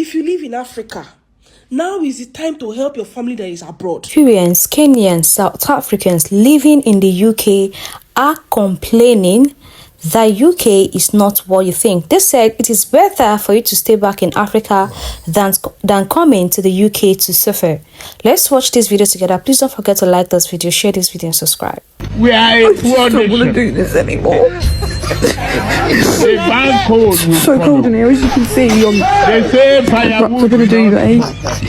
If you live in Africa, now is the time to help your family that is abroad. Nigerians, Kenyans, South Africans living in the UK are complaining that UK is not what you think. They said it is better for you to stay back in Africa than coming to the UK to suffer. Let's watch this video together. Please don't forget to like this video, share this video, and subscribe. We are a poor don't want to do this anymore. It's so cold in here, as you can see. They say We're going to do that, eh?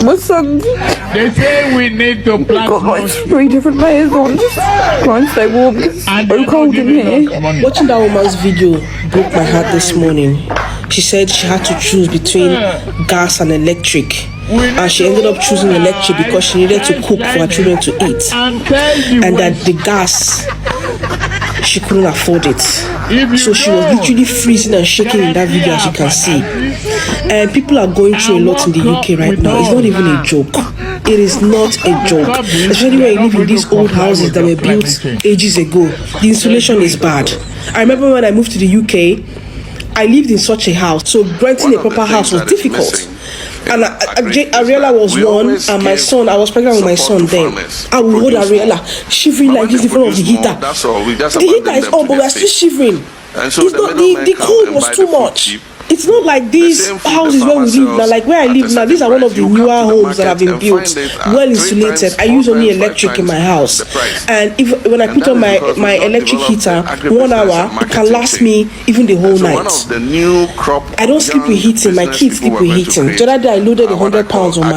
My son. They say we need to plant. Got like 3 different layers on. Just try and stay warm. It's so cold in here. Watching that woman's video broke my heart this morning. She said she had to choose between gas and electric. And she ended up choosing electric because she needed to cook for her children to eat. And that the gas, she couldn't afford it. So she was literally freezing and shaking in that video, as you can see. And people are going through a lot in the UK right now. It's not even a joke. It is not a joke. Especially when you live in these old houses that were built ages ago. The insulation is bad. I remember when I moved to the UK, I lived in such a house. So renting a proper house was difficult. And Ariella was one, and my son, I was pregnant with my son then. I would hold Ariella, shivering like this in front of the heater. The heater is on, but we are still shivering. It's not, the cold was too much. It's not like these houses where we live now, like where I live now. These are one of the newer homes that have been built, well insulated. I use only electric in my house, and when I put on my electric heater, 1 hour, it can last me even the whole night. I don't sleep with heating. My kids sleep with heating. The other day I loaded £100 on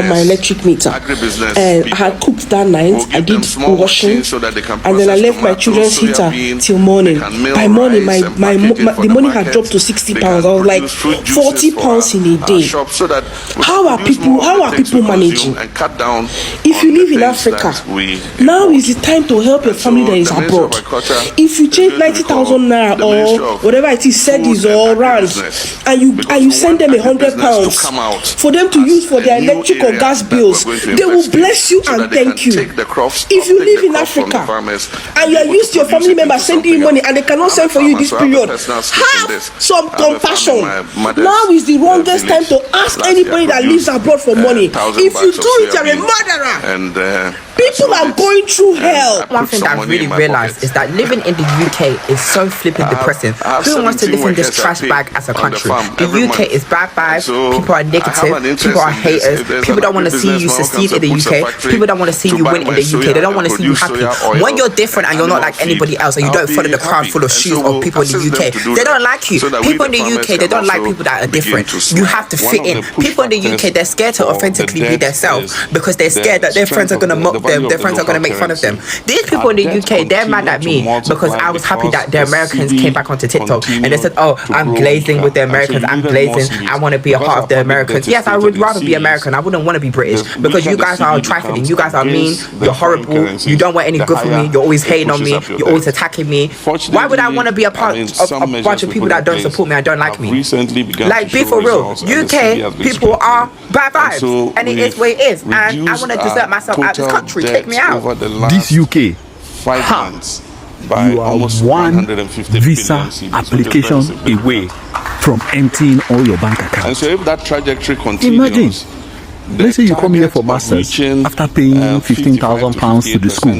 my electric meter, and I had cooked that night. I did washing, and then I left my children's heater till morning. By morning, the money had dropped to £60. Like £40 in a day. How are people managing? If you live in Africa, now is the time to help your family that is abroad. If you change 90,000 naira or whatever it is, cedis or rands, and you send them £100 for them to use for their electric or gas bills, they will bless you and thank you. If you live in Africa and you are used to your family members sending you money and they cannot send for you this period, have some compassion. Now is the wrongest time to ask anybody that lives abroad for money. If you do it, you're a murderer. People are going through hell. One thing that I've really realised is that living in the UK is so flipping depressing. Who wants to live in this trash bag as a country? The UK is bad vibes, people are negative, people are haters, people don't want to see you succeed in the UK, people don't want to see you win in the UK, they don't want to see you happy. When you're different and you're not like anybody else and you don't follow the crowd full of shoes of people in the UK, they don't like you. People in the UK, they don't like people that are different. You have to fit in. People in the UK, they're scared to authentically be themselves because they're scared that their friends are going to mock them, their friends are going to make fun of them. These people in the UK, they're mad at me because I was happy that the Americans came back onto TikTok and they said, oh, I'm glazing with the Americans, I'm glazing, I want to be a part of the Americans. Yes, I would rather be American, I wouldn't want to be British because you guys are trifling, you guys are mean, you're horrible, you don't want any good for me, you're always hating on me, you're always attacking me. Why would I want to be a part of a bunch of people that don't support me and don't like me? Like, be for real, UK people are bad vibes and it is what it is, and I want to desert myself out this country. Take me out. This UK, you are one visa application away from emptying all your bank accounts. And so if that trajectory continues, imagine, let's say you come here for masters after paying £15,000 to the school.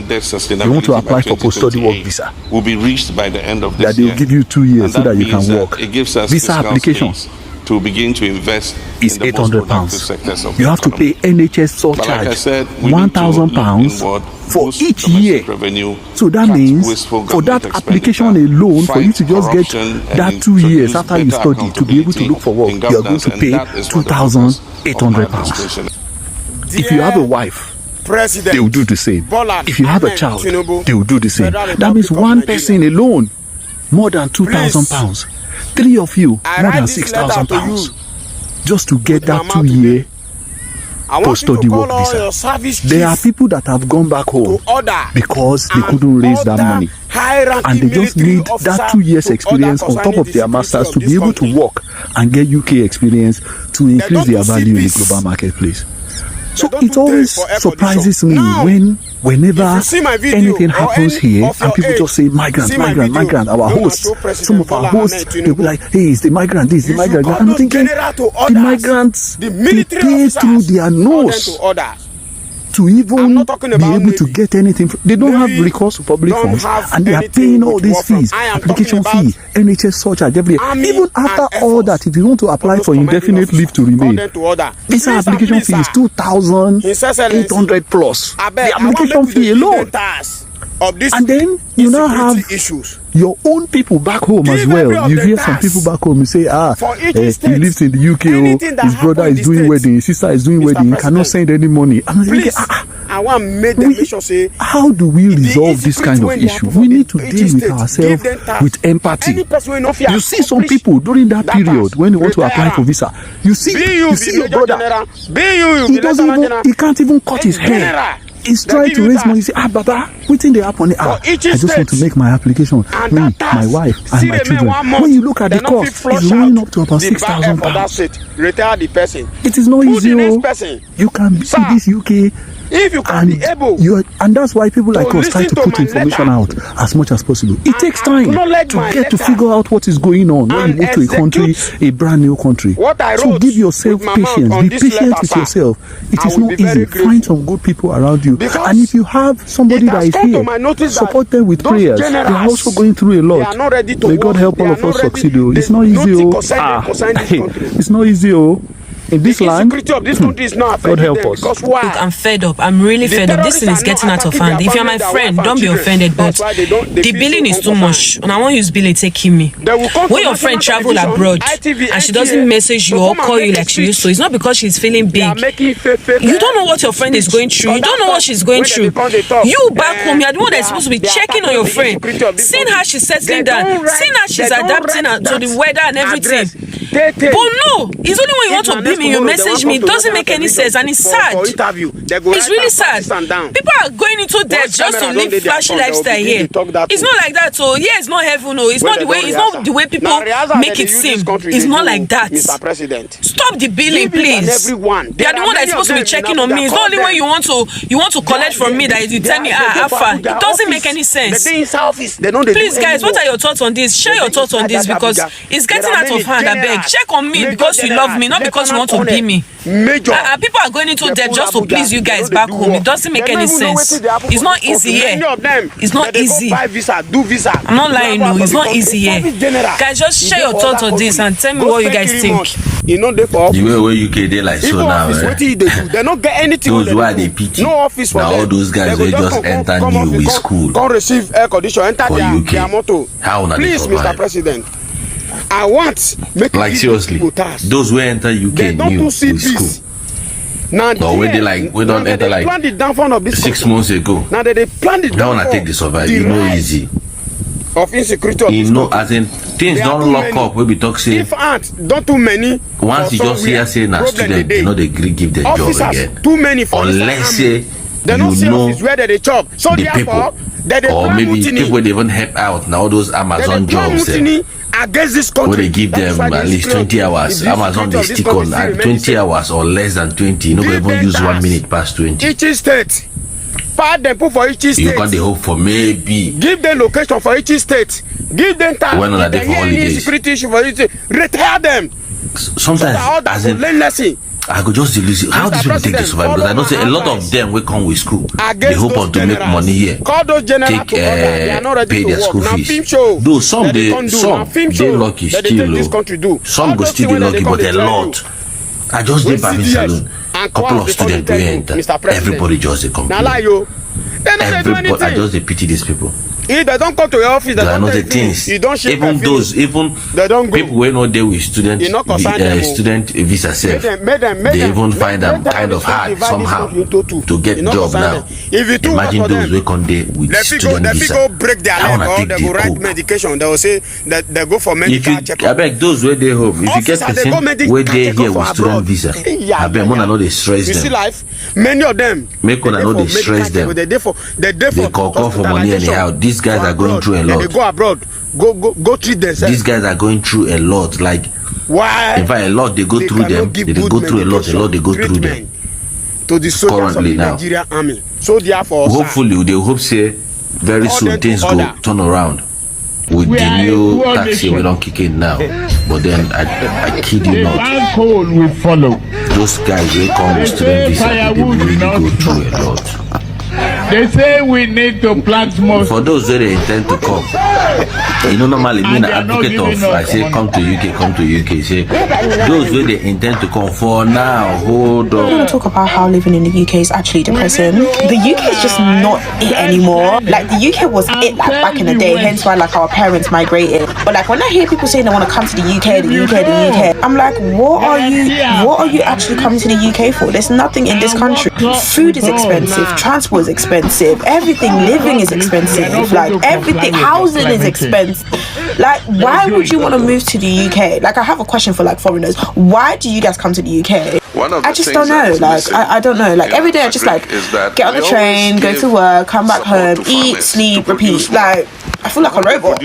You want to apply for post-study work visa. Will be reached by the end of this year. That they'll give you 2 years so that you can work. It gives us visa applications to begin to invest is in the £800. You have to pay NHS surcharge £1,000 for each year. So that means for that application alone, for you to just get that 2 years after you study to be able to look for work, you are going to pay £2,800. If you have a wife, they will do the same. If you have a child, they will do the same. That means one person alone, more than £2,000. 3 of you, more than £6,000, just to get that 2 year post-study work visa. There are people that have gone back home because they couldn't raise that money, and they just need that 2 years experience on top of their masters to be able to work and get UK experience to increase their value in the global marketplace. So it always surprises me when whenever anything video happens here and people just say migrant, our hosts, some of our hosts, they'll be like, hey, it's the migrant, this, the migrant. I'm thinking, the migrants, they pay through their nose to even be able to get anything. They don't have recourse to public funds, and they are paying all these fees, application fee, NHS surcharge, everything. Even after all that, if you want to apply for indefinite leave to remain, visa application fee is 2,800 plus. The application fee alone. And then you now have your own people back home as well. You hear some people back home, you say, he lives in the UK, his brother is doing wedding, his sister is doing wedding, he cannot send any money. I'm thinking, how do we resolve this kind of issue? We need to deal with ourselves with empathy. You see some people during that period when they want to apply for visa, you see your brother, he can't even cut his hair. He's trying to raise money. You say, Baba, waiting the app on it. I just want to make my application. Me, my wife, and my children. When you look at the cost, it's running up to about £6,000. It is not easy. You can see this UK. If you can be able, and that's why people like us try to put information out as much as possible. It takes time to get to figure out what is going on when you go to a country, a brand new country. So give yourself patience. Be patient with yourself. It is not easy. Find some good people around you, and if you have somebody that is here, support them with prayers. They are also going through a lot. May God help all of us succeed. It's not easy. It's not easy. In this land, of this country is not God help us. Look, I'm fed up. I'm really fed up. This thing is getting out of hand. If you're my friend, don't be offended, but the billing is too much, and I want to use billing taking me. When your friend travel abroad and she doesn't message you or call you like she used to, it's not because she's feeling big. You don't know what your friend is going through. You don't know what she's going through. You back home, you're the one that's supposed to be checking on your friend, seeing how she's settling down, seeing how she's adapting to the weather and everything. But no, it's only when you want to be me, you message me. It doesn't make any sense, and it's sad. It's really sad. People are going into debt just to live flashy lifestyle here. It's not like that. So yeah, it's not heaven. No, it's not the way. It's not the way people make it seem. It's not like that. Stop the billing, please. They are the one that's supposed to be checking on me. It's not only when you want to collect from me that you tell me how far. It doesn't make any sense. Please, guys, what are your thoughts on this? Share your thoughts on this because it's getting out of hand. I beg. Check on me because you love me, not because you want to be me. People are going into debt just to please you guys back home. It doesn't make any sense. It's not easy here. It's not easy. I'm not lying, no. It's not easy here. Guys, just share your thoughts on this and tell me what you guys think. The way where UK they like so now, they don't get anything. Those who are the PT. No office for now all those guys will just enter new with school. Come receive air condition, enter their motto. How please, Mr. President. I want like seriously those who enter UK new with school. Now when they like we don't enter like 6 months ago. Now they plan it. Now I take the survive. You know easy. Of insecurity. You know as in things don't lock up. We be talk say. If don't too many. Once you just hear say na student, you know they give them job again. Too many for unless say they don't see office where they chop. So the people or maybe people they even help out now those Amazon jobs. Against this country, where they give them at least 20 hours. Amazon they stick on at 20 hours or less than 20. You know, even use 1 minute past 20. Each state, part them put for each state. You can't hope for maybe. Give them location for each state. Give them time. When are they for holidays? Security issue for each state. Retire them. Sometimes, as in, I could just delude you. How do people take this survive? Because I know say a lot of them will come with school. They hope on to make money here. Take pay their school fees. Though some they lucky still. Some go still be lucky, but a lot. I just did by saloon. Couple of students we enter. Everybody just they complain. Everybody, I just they pity these people. If they don't come to your office, they don't know the things. Even those, even people who know they with student visa self, they even find them kind of hard somehow to get job now. Imagine those who come there with student visa. Go break their leg or they go write medication. They will say that they go for medical checkup. I beg those where they home. If you get person where they here with student visa, I beg one know they stress them. You see life, many of them make one know they stress them. They call for money anyhow. These guys are going through a lot. They go abroad, go treat themselves. These guys are going through a lot. Like why? In fact, a lot they go through them. They go through a lot. They go through them. to the soldiers of the now. Nigerian army. So therefore, hopefully they hope say very soon things go turn around with the new taxi we don't kick in now. But then I kid you not, cold will follow. those guys will come with student visa, they really go through a lot. They say we need to plant more. For those who they intend to come, you know, normally being an advocate of, I say come to UK, say those who they intend to come for now, hold on. I'm going to talk about how living in the UK is actually depressing. The UK is just not it anymore. Like, the UK was it like back in the day, hence why like our parents migrated. But like when I hear people saying they want to come to the UK, I'm like, what are you actually coming to the UK for? There's nothing in this country. Food is expensive, transport is expensive, everything, living is expensive, like everything, housing is expensive. Like, why would you want to move to the UK? Like, I have a question for like foreigners. Why do you guys come to the UK? I just don't know. Like, I don't know. Like, every day I just like get on the train, go to work, come back home, eat, sleep, repeat. Like, I feel like a robot.